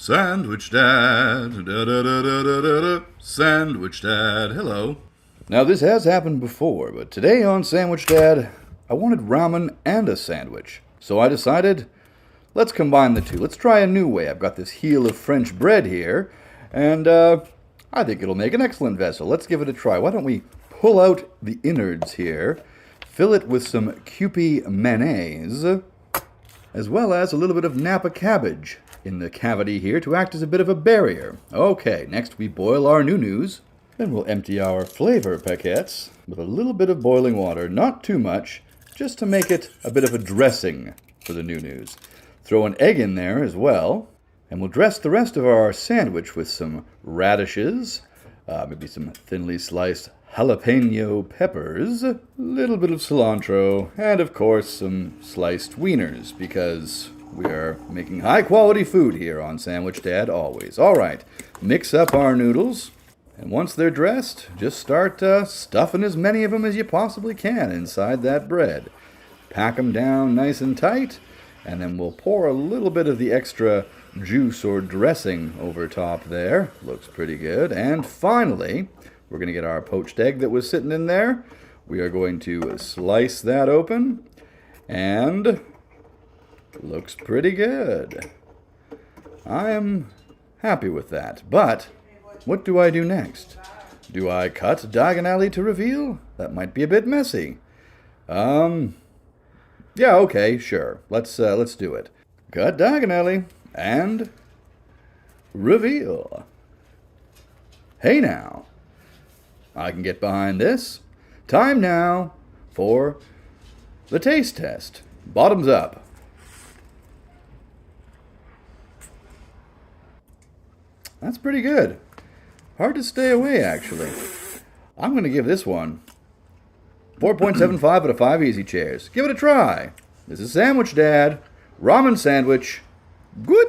Sandwich Dad. Da, da, da, da, da, da, da. Sandwich Dad. Hello. Now, this has happened before, but today on Sandwich Dad, I wanted ramen and a sandwich. So I decided, let's combine the two. Let's try a new way. I've got this heel of French bread here, and I think it'll make an excellent vessel. Let's give it a try. Why don't we pull out the innards here, fill it with some Kewpie mayonnaise, as well as a little bit of Napa cabbage in the cavity here to act as a bit of a barrier. Okay, next we boil our new-news. Then we'll empty our flavor paquettes with a little bit of boiling water, not too much, just to make it a bit of a dressing for the new-news. Throw an egg in there as well, and we'll dress the rest of our sandwich with some radishes, maybe some thinly sliced jalapeno peppers, a little bit of cilantro, and of course some sliced wieners, because we are making high-quality food here on Sandwich Dad, always. All right, mix up our noodles, and once they're dressed, just start stuffing as many of them as you possibly can inside that bread. Pack them down nice and tight, and then we'll pour a little bit of the extra juice or dressing over top there. Looks pretty good. And finally, we're going to get our poached egg that was sitting in there. We are going to slice that open, and looks pretty good. I am happy with that. But what do I do next? Do I cut diagonally to reveal? That might be a bit messy. Yeah, okay, sure. Let's do it. Cut diagonally and reveal. Hey now. I can get behind this. Time now for the taste test. Bottoms up. That's pretty good. Hard to stay away, actually. I'm going to give this one 4.75 out of 5 easy chairs. Give it a try. This is Sandwich Dad. Ramen Sandwich. Good.